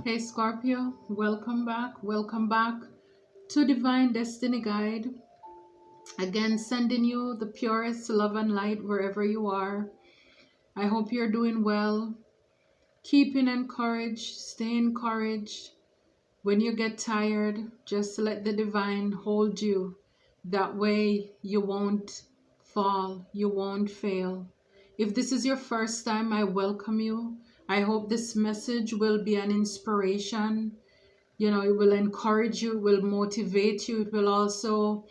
Hey Scorpio, welcome back. Welcome back to Divine Destiny Guide. Again, sending you the purest love and light wherever you are. I hope you're doing well. Keeping encouraged, stay encouraged. When you get tired, just let the divine hold you. That way you won't fall, you won't fail. If this is your first time, I welcome you. I hope this message will be an inspiration. It will encourage you, it will motivate you, it will also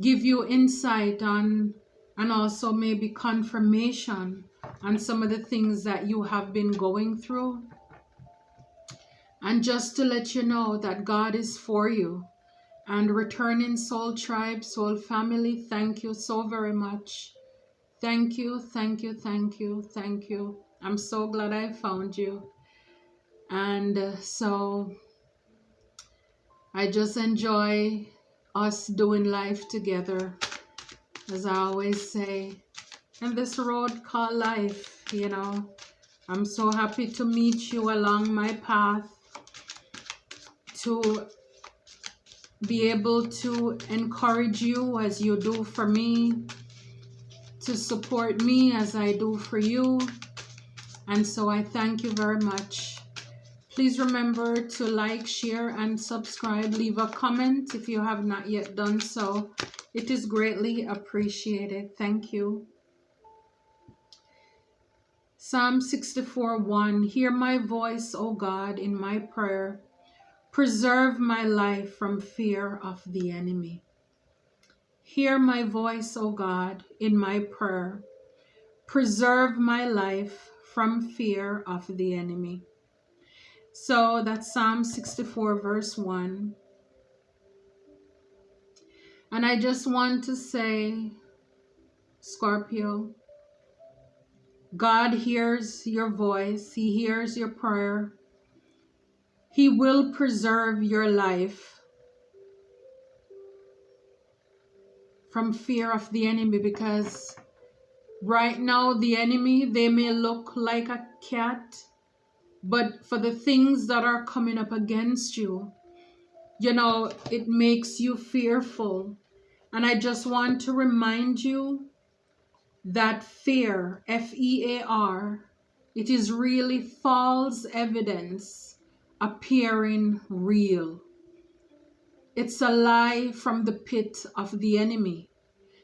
give you insight on, and also maybe confirmation on some of the things that you have been going through. And just to let you know that God is for you. And returning soul tribe, soul family, thank you so very much. Thank you, thank you, thank you, thank you. I'm so glad I found you. And so I just enjoy us doing life together, as I always say, in this road called life. I'm so happy to meet you along my path, to be able to encourage you as you do for me, to support me as I do for you. And so I thank you very much. Please remember to like, share, and subscribe. Leave a comment if you have not yet done so. It is greatly appreciated. Thank you. Psalm 64:1. Hear my voice, O God, in my prayer. Preserve my life from fear of the enemy. Hear my voice, O God, in my prayer. Preserve my life from fear of the enemy. So that's Psalm 64 verse 1. And I just want to say, Scorpio, God hears your voice. He hears your prayer. He will preserve your life from fear of the enemy, because right now the enemy, they may look like a cat, but for the things that are coming up against you, it makes you fearful. And I just want to remind you that fear, F-E-A-R, it is really false evidence appearing real. It's a lie from the pit of the enemy.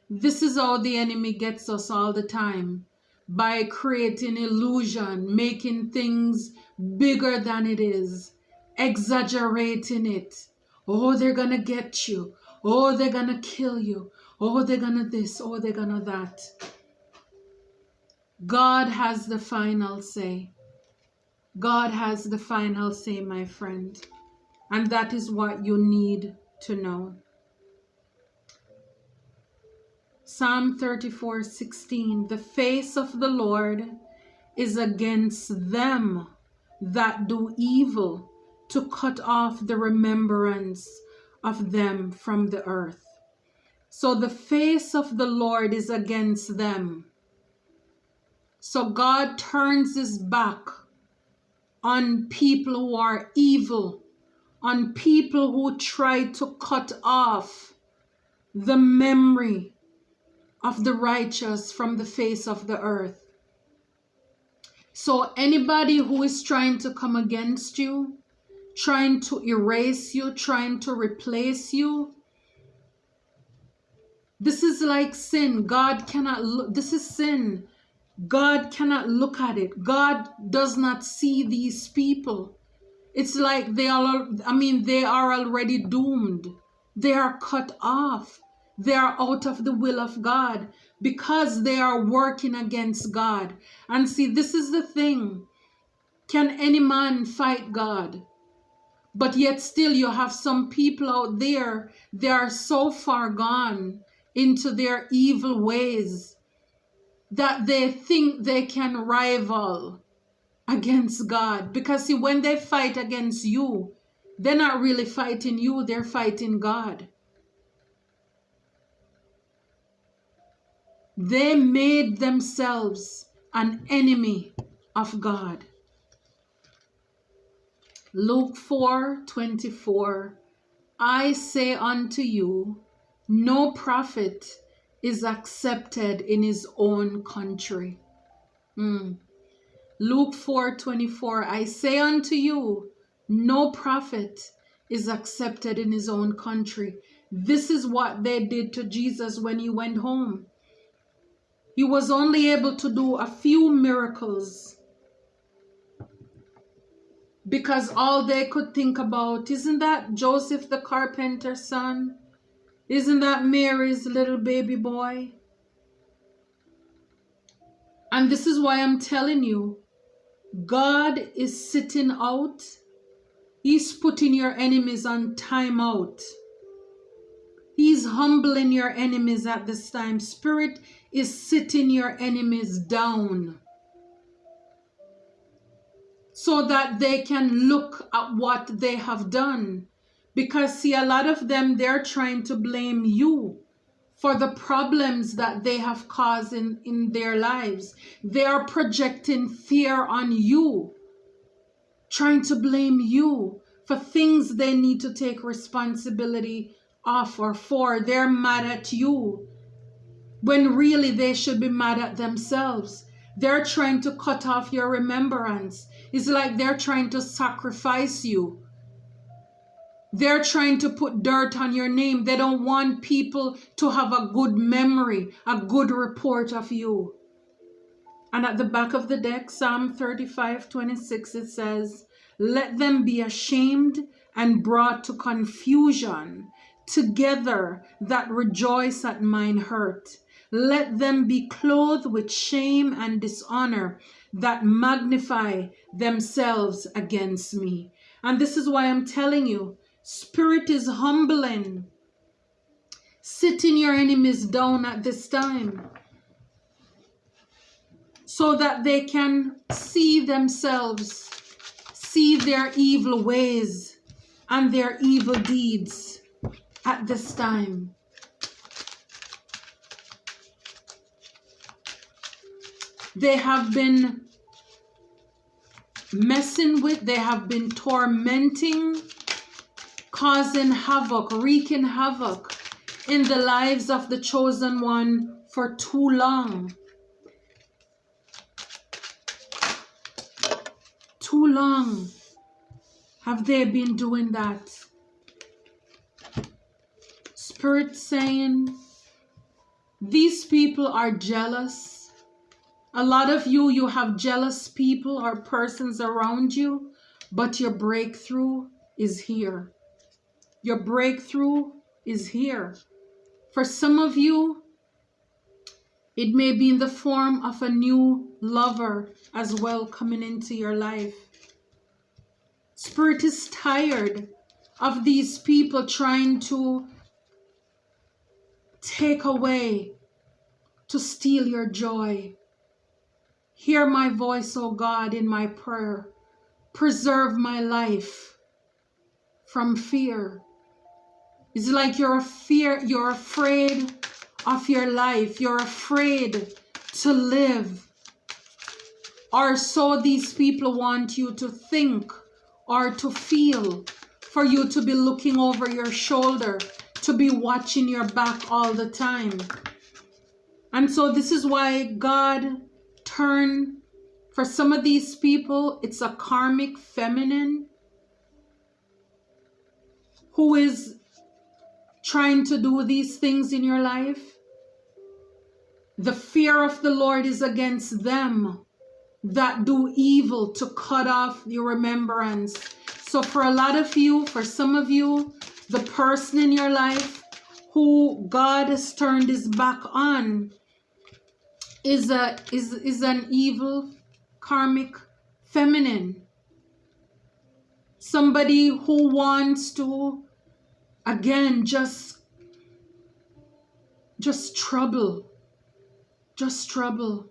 This is how the enemy gets us all the time, by creating illusion, making things bigger than it is, exaggerating it. Oh, they're gonna get you. Oh, they're gonna kill you. Oh, they're gonna this. Oh, they're gonna that. God has the final say. God has the final say, my friend. And that is what you need to know. Psalm 34:16. The face of the Lord is against them that do evil, to cut off the remembrance of them from the earth. So the face of the Lord is against them. So God turns his back on people who are evil, on people who try to cut off the memory of the righteous from the face of the earth. So anybody who is trying to come against you, trying to erase you, trying to replace you, this is like sin. God cannot look. This is sin. God cannot look at it. God does not see these people. It's like they are already doomed. They are cut off. They are out of the will of God, because they are working against God. And see, this is the thing. Can any man fight God? But yet still you have some people out there, they are so far gone into their evil ways that they think they can rival against God. Because see, when they fight against you, they're not really fighting you, they're fighting God. They made themselves an enemy of God. Luke 4:24. I say unto you, no prophet is accepted in his own country. Luke 4:24. I say unto you, no prophet is accepted in his own country. This is what they did to Jesus when he went home. He was only able to do a few miracles because all they could think about, isn't that Joseph the carpenter's son? Isn't that Mary's little baby boy? And this is why I'm telling you, God is sitting out. He's putting your enemies on timeout. He's humbling your enemies at this time. Spirit is sitting your enemies down so that they can look at what they have done. Because see, a lot of them, they're trying to blame you for the problems that they have caused in their lives. They are projecting fear on you, trying to blame you for things they need to take responsibility of or for. They're mad at you when really they should be mad at themselves. They're trying to cut off your remembrance. It's like they're trying to sacrifice you. They're trying to put dirt on your name. They don't want people to have a good memory, a good report of you. And at the back of the deck, Psalm 35:26, it says, let them be ashamed and brought to confusion together that rejoice at mine hurt. Let them be clothed with shame and dishonor that magnify themselves against me. And this is why I'm telling you, Spirit is humbling, sitting your enemies down at this time so that they can see themselves, see their evil ways and their evil deeds at this time. They have been messing with, they have been tormenting, causing havoc, wreaking havoc in the lives of the chosen one for too long. Too long have they been doing that. Spirit saying, these people are jealous. A lot of you, you have jealous people or persons around you, but your breakthrough is here. Your breakthrough is here. For some of you, it may be in the form of a new lover as well coming into your life. Spirit is tired of these people trying to take away, to steal your joy. Hear my voice, O God, in my prayer. Preserve my life from fear. It's like you're afraid of your life. You're afraid to live. Or so these people want you to think or to feel, for you to be looking over your shoulder, to be watching your back all the time. And so this is why God turned, for some of these people, it's a karmic feminine who is trying to do these things in your life. The fear of the Lord is against them that do evil, to cut off your remembrance. So for a lot of you, for some of you, the person in your life who God has turned his back on is an evil karmic feminine. Somebody who wants to, again, just trouble. Just trouble.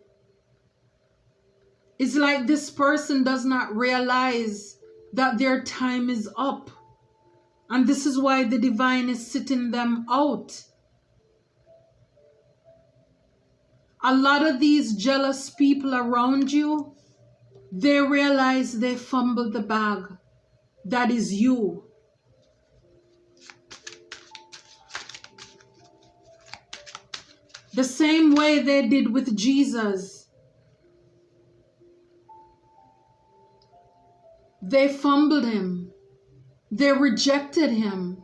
It's like this person does not realize that their time is up. And this is why the divine is sitting them out. A lot of these jealous people around you, they realize they fumbled the bag. that is you. The same way they did with Jesus. They fumbled him. They rejected him.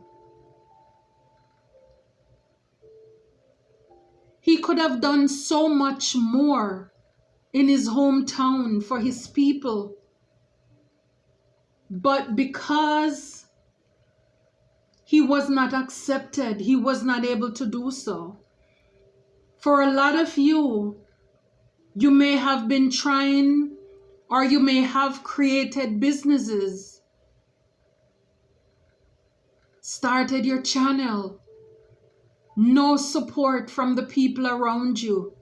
He could have done so much more in his hometown for his people. But because he was not accepted, he was not able to do so. For a lot of you, you may have been trying, or you may have created businesses, started your channel, no support from the people around you.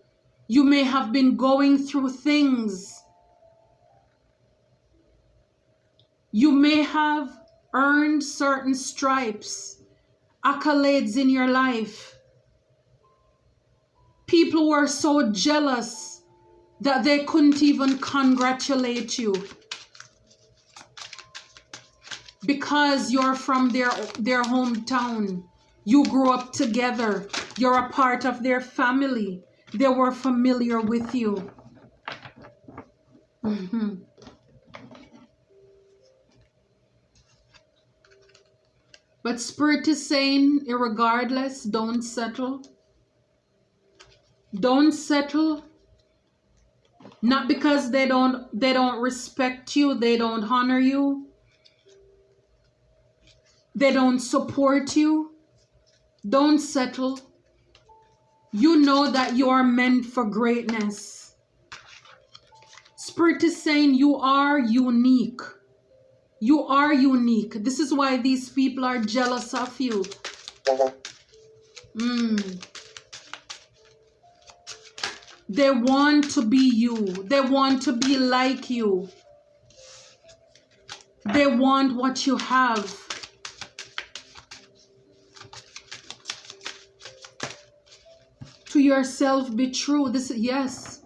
You may have been going through things. You may have earned certain stripes, accolades in your life. People were so jealous that they couldn't even congratulate you because you're from their hometown. You grew up together. You're a part of their family. They were familiar with you. But Spirit is saying, irregardless, don't settle. Don't settle. Not because they don't respect you, they don't honor you, they don't support you. Don't settle. You know that you are meant for greatness. Spirit is saying you are unique. You are unique. This is why these people are jealous of you. They want to be you. They want to be like you. They want what you have. To yourself be true. Yes,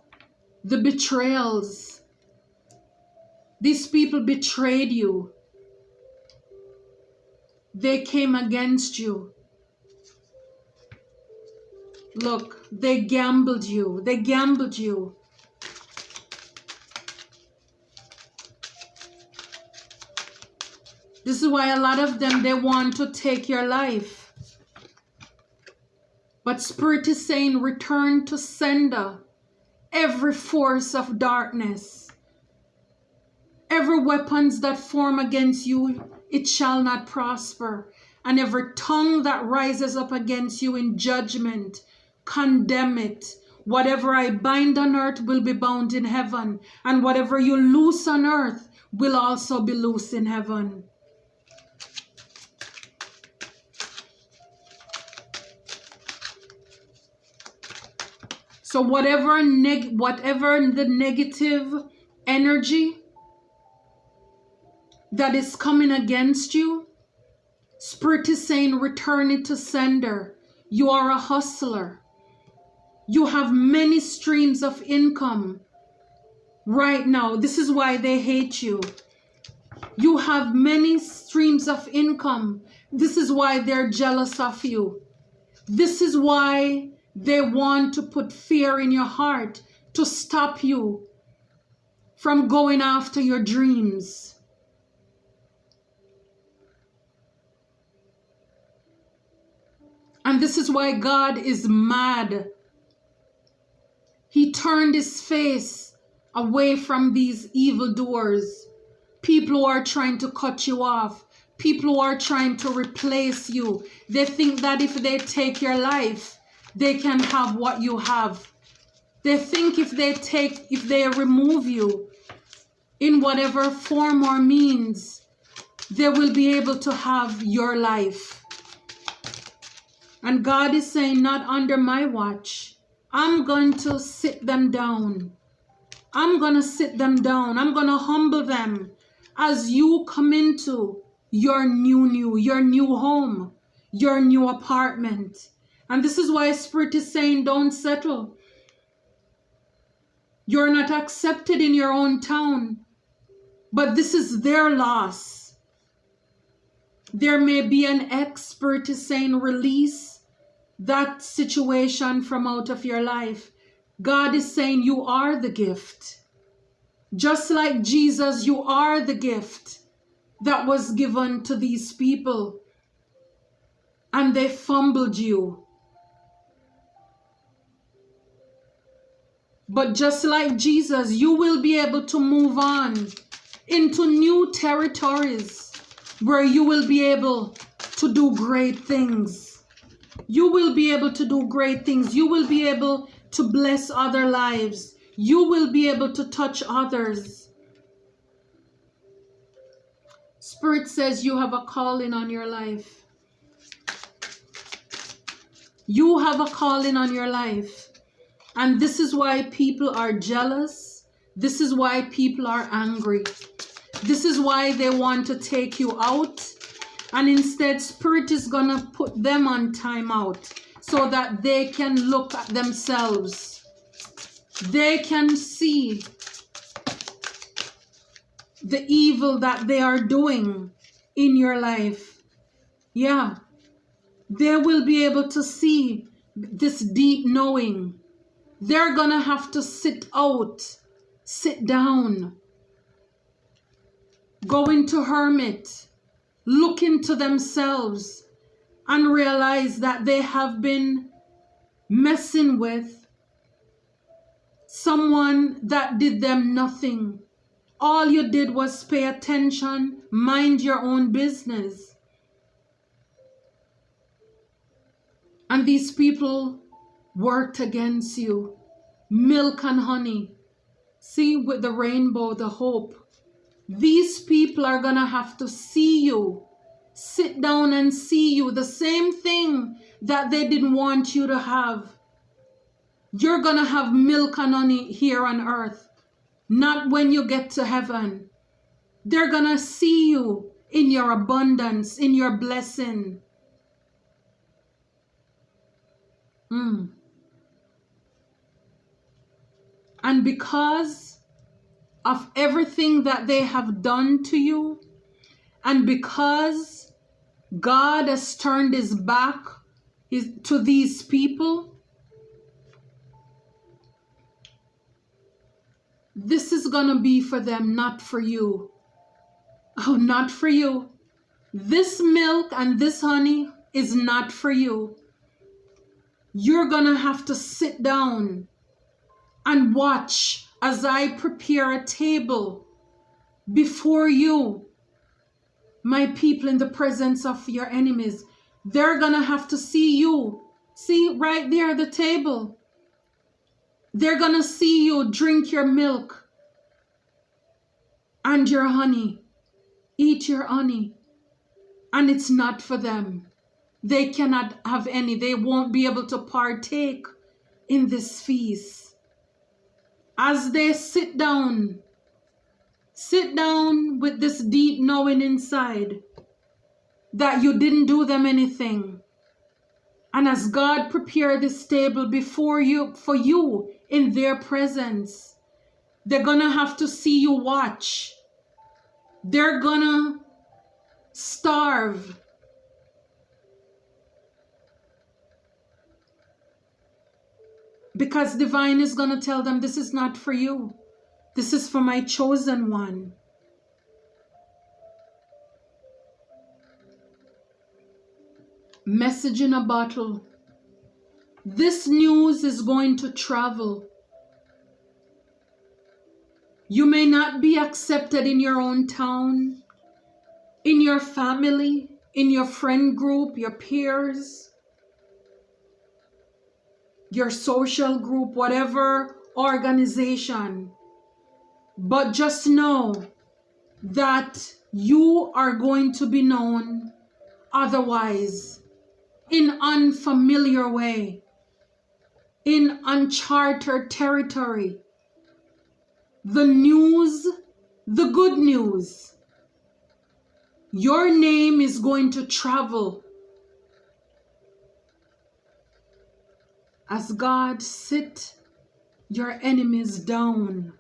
the betrayals. These people betrayed you. They came against you. Look, they gambled you. They gambled you. This is why a lot of them, they want to take your life. But Spirit is saying, return to sender. Every force of darkness, every weapons that form against you, it shall not prosper. And every tongue that rises up against you in judgment, condemn it. Whatever I bind on earth will be bound in heaven, and whatever you loose on earth will also be loose in heaven. So whatever the negative energy that is coming against you, Spirit is saying, return it to sender. You are a hustler. You have many streams of income right now. This is why they hate you. You have many streams of income. This is why they're jealous of you. This is why they want to put fear in your heart to stop you from going after your dreams. And this is why God is mad. He turned his face away from these evildoers. People who are trying to cut you off. People who are trying to replace you. They think that if they take your life, they can have what you have. They think if they remove you in whatever form or means, they will be able to have your life. And God is saying, not under my watch. I'm going to sit them down. I'm going to sit them down. I'm going to humble them as you come into your new home, your new apartment. And this is why Spirit is saying, don't settle. You're not accepted in your own town, but this is their loss. There may be an expert is saying, release that situation from out of your life. God is saying, you are the gift. Just like Jesus, you are the gift that was given to these people. And they fumbled you. But just like Jesus, you will be able to move on into new territories where you will be able to do great things. You will be able to do great things. You will be able to bless other lives. You will be able to touch others. Spirit says you have a calling on your life. You have a calling on your life. And this is why people are jealous. This is why people are angry. This is why they want to take you out. And instead, Spirit is going to put them on timeout so that they can look at themselves. They can see the evil that they are doing in your life. Yeah. They will be able to see this deep knowing. They're going to have to sit down, go into hermit, look into themselves and realize that they have been messing with someone that did them nothing. All you did was pay attention, mind your own business. And these people worked against you. Milk and honey. See, with the rainbow, the hope. These people are going to have to see you. Sit down and see you. The same thing that they didn't want you to have. You're going to have milk and honey here on earth. Not when you get to heaven. They're going to see you in your abundance, in your blessing. And because of everything that they have done to you, and because God has turned his back to these people, this is going to be for them, not for you. Oh, not for you. This milk and this honey is not for you. You're going to have to sit down and watch as I prepare a table before you, my people, in the presence of your enemies. They're going to have to see you. See, right there, the table. They're going to see you drink your milk and your honey. Eat your honey. And it's not for them. They cannot have any. They won't be able to partake in this feast. As they sit down with this deep knowing inside that you didn't do them anything. And as God prepared this table before you, for you in their presence, they're going to have to see you watch. They're going to starve. Because divine is going to tell them, this is not for you. This is for my chosen one. Message in a bottle. This news is going to travel. You may not be accepted in your own town, in your family, in your friend group, your peers, your social group, whatever organization. But just know that you are going to be known otherwise, in unfamiliar way, in uncharted territory. The news, the good news, your name is going to travel as God sit your enemies down.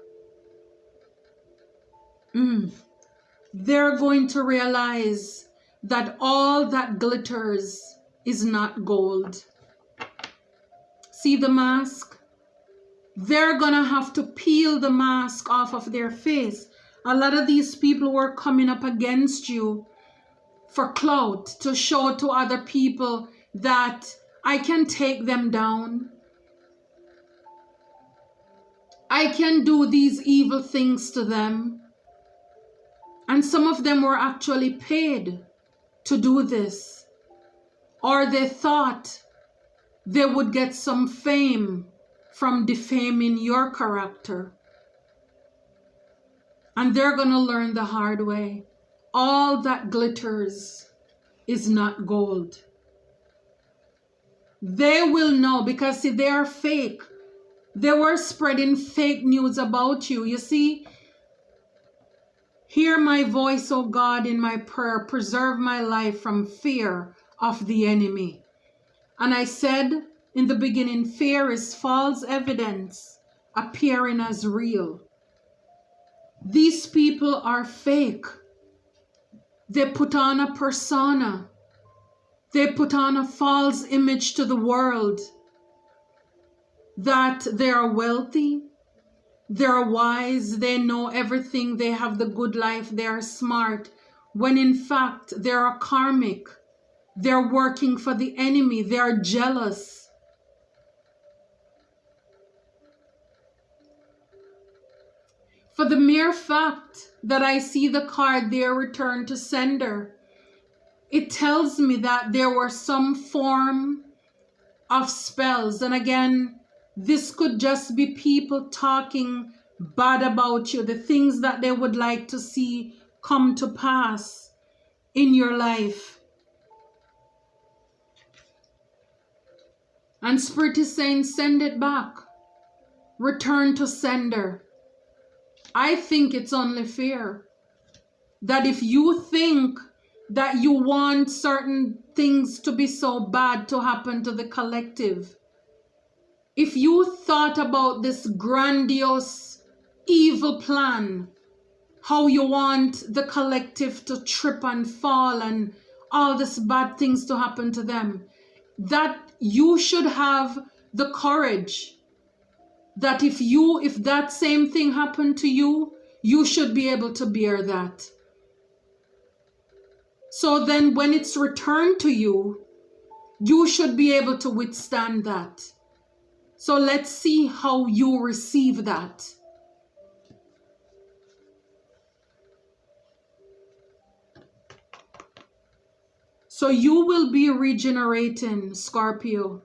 They're going to realize that all that glitters is not gold. See the mask? They're gonna have to peel the mask off of their face. A lot of these people were coming up against you for clout, to show to other people that I can take them down. I can do these evil things to them. And some of them were actually paid to do this. Or they thought they would get some fame from defaming your character. And they're going to learn the hard way. All that glitters is not gold. They will know, because see, they are fake. They were spreading fake news about you. You see, hear my voice, O God, in my prayer. Preserve my life from fear of the enemy. And I said in the beginning, fear is false evidence appearing as real. These people are fake. They put on a persona. They put on a false image to the world that they are wealthy, they're wise, they know everything, they have the good life, they are smart, when in fact they are karmic. They're working for the enemy. They are jealous. For the mere fact that I see the card there, return to sender, it tells me that there were some form of spells. And again, this could just be people talking bad about you, the things that they would like to see come to pass in your life. And Spirit is saying, send it back. Return to sender. I think it's only fair that if you think that you want certain things to be so bad to happen to the collective, if you thought about this grandiose evil plan, how you want the collective to trip and fall and all these bad things to happen to them, that you should have the courage that if that same thing happened to you, you should be able to bear that. So then when it's returned to you, you should be able to withstand that. So let's see how you receive that. So you will be regenerating, Scorpio.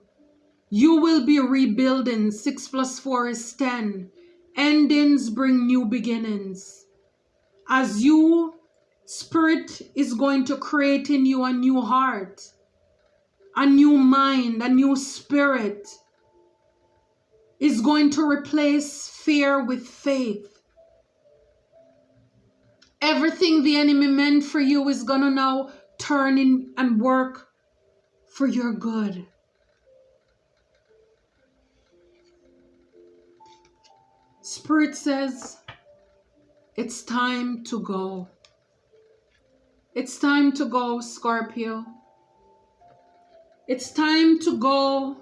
You will be rebuilding. 6 + 4 is 10. Endings bring new beginnings. As you, Spirit is going to create in you a new heart, a new mind, a new spirit. Is going to replace fear with faith. Everything the enemy meant for you is going to now turn in and work for your good. Spirit says, it's time to go. It's time to go, Scorpio. It's time to go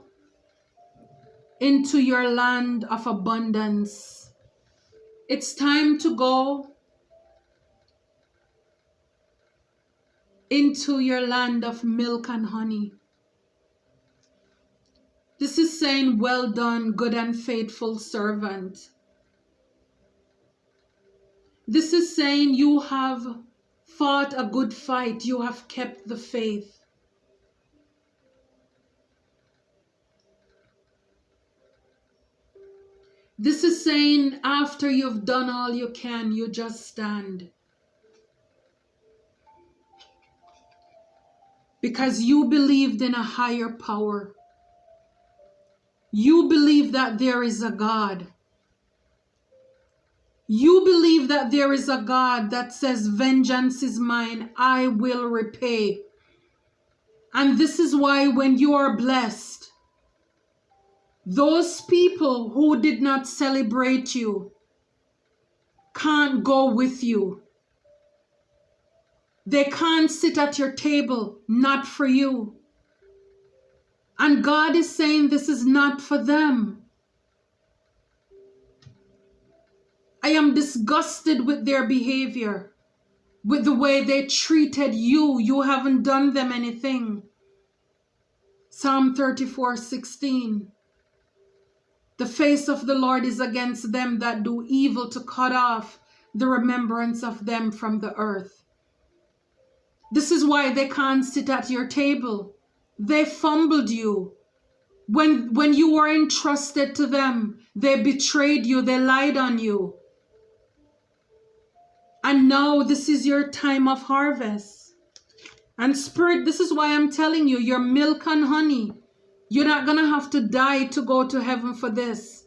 into your land of abundance. It's time to go into your land of milk and honey. This is saying, well done, good and faithful servant. This is saying you have fought a good fight. You have kept the faith. This is saying after you've done all you can, you just stand. Because you believed in a higher power. You believe that there is a God. You believe that there is a God that says, vengeance is mine, I will repay. And this is why when you are blessed, those people who did not celebrate you can't go with you. They can't sit at your table, not for you. And God is saying this is not for them. I am disgusted with their behavior, with the way they treated you. You haven't done them anything. Psalm 34:16. The face of the Lord is against them that do evil, to cut off the remembrance of them from the earth. This is why they can't sit at your table. They fumbled you. When you were entrusted to them, they betrayed you, they lied on you. And now this is your time of harvest. And Spirit, this is why I'm telling you, your milk and honey, you're not going to have to die to go to heaven for this.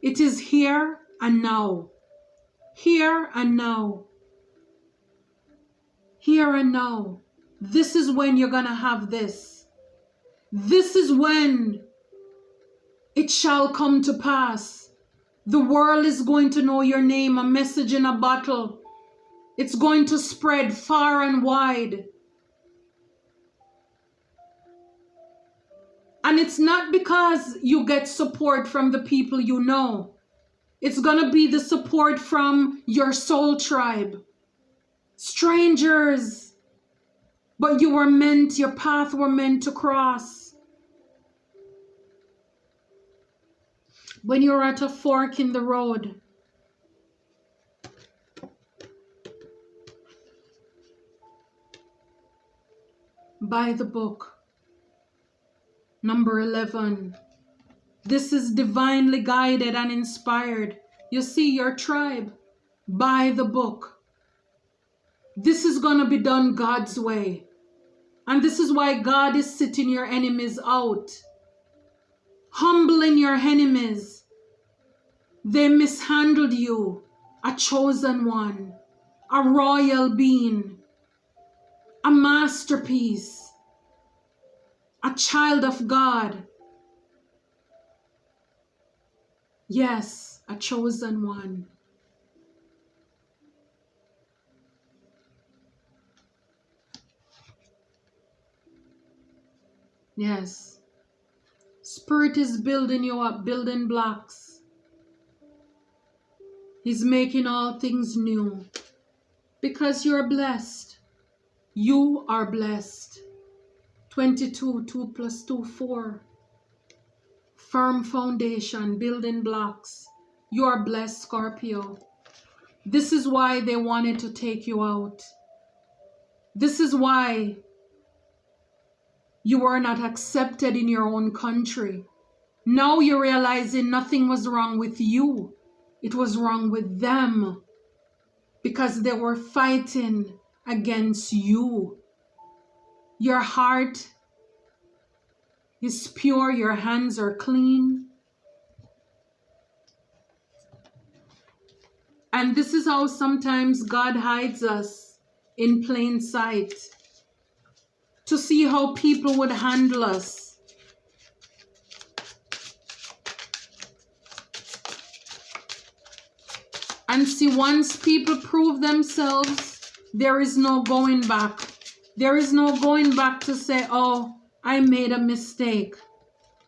It is here and now. Here and now. Here and now. This is when you're going to have this. This is when it shall come to pass. The world is going to know your name, a message in a bottle. It's going to spread far and wide. And it's not because you get support from the people you know. It's going to be the support from your soul tribe. Strangers. But you were meant, your path were meant to cross. When you're at a fork in the road, buy the book. Number 11. This is divinely guided and inspired. You see, your tribe, buy the book. This is going to be done God's way. And this is why God is sitting your enemies out. Humbling your enemies. They mishandled you. A chosen one. A royal being. A masterpiece. A child of God. Yes, a chosen one. Yes. Spirit is building you up, building blocks. He's making all things new. Because you're blessed. You are blessed. 22, 2 plus 2, 4. Firm foundation, building blocks. You are blessed, Scorpio. This is why they wanted to take you out. This is why you were not accepted in your own country. Now you're realizing nothing was wrong with you. It was wrong with them. Because they were fighting against you. Your heart is pure. Your hands are clean. And this is how sometimes God hides us in plain sight. To see how people would handle us. And see, once people prove themselves, there is no going back. There is no going back to say, oh, I made a mistake.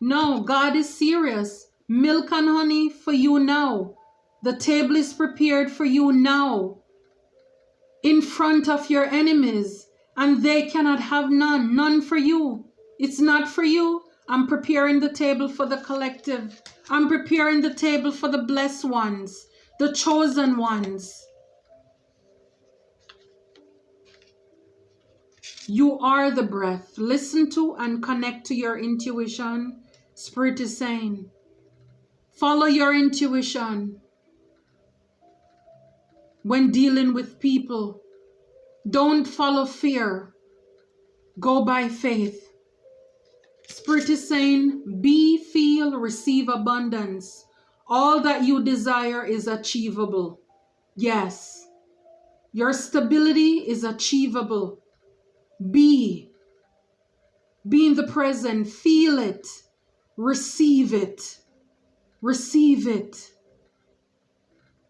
No, God is serious. Milk and honey for you now. The table is prepared for you now. In front of your enemies. And they cannot have none. None for you. It's not for you. I'm preparing the table for the collective. I'm preparing the table for the blessed ones. The chosen ones. You are the breath. Listen to and connect to your intuition. Spirit is saying, follow your intuition. When dealing with people, don't follow fear. Go by faith. Spirit is saying, be, feel, receive abundance. All that you desire is achievable. Yes. Your stability is achievable. Be in the present. Feel it. Receive it. Receive it.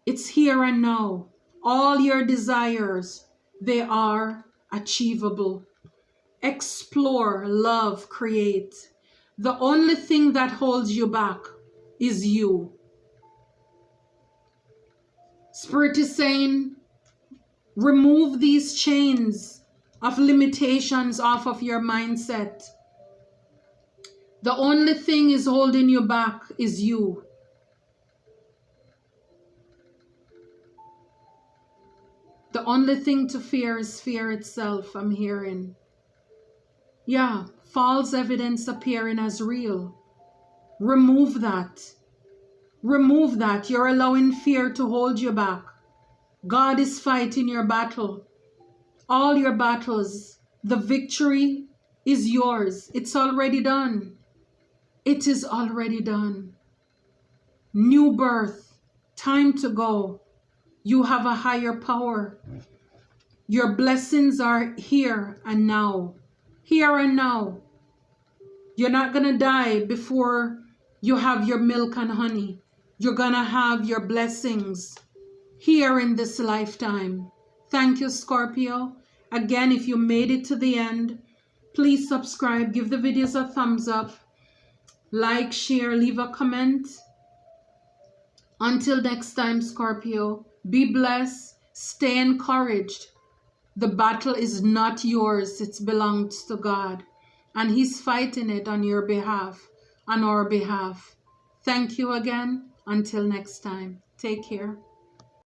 It's here and now. All your desires, they are achievable. Explore, love, create. The only thing that holds you back is you. Spirit is saying, remove these chains of limitations off of your mindset. The only thing is holding you back is you. The only thing to fear is fear itself, I'm hearing. Yeah, false evidence appearing as real. Remove that. Remove that. You're allowing fear to hold you back. God is fighting your battle. All your battles. The victory is yours. It's already done. It is already done. New birth. Time to go. You have a higher power. Your blessings are here and now. Here and now. You're not going to die before you have your milk and honey. You're going to have your blessings here in this lifetime. Thank you, Scorpio. Again, if you made it to the end, please subscribe, give the videos a thumbs up, like, share, leave a comment. Until next time, Scorpio, be blessed, stay encouraged. The battle is not yours, it belongs to God. And He's fighting it on your behalf, on our behalf. Thank you again. Until next time. Take care.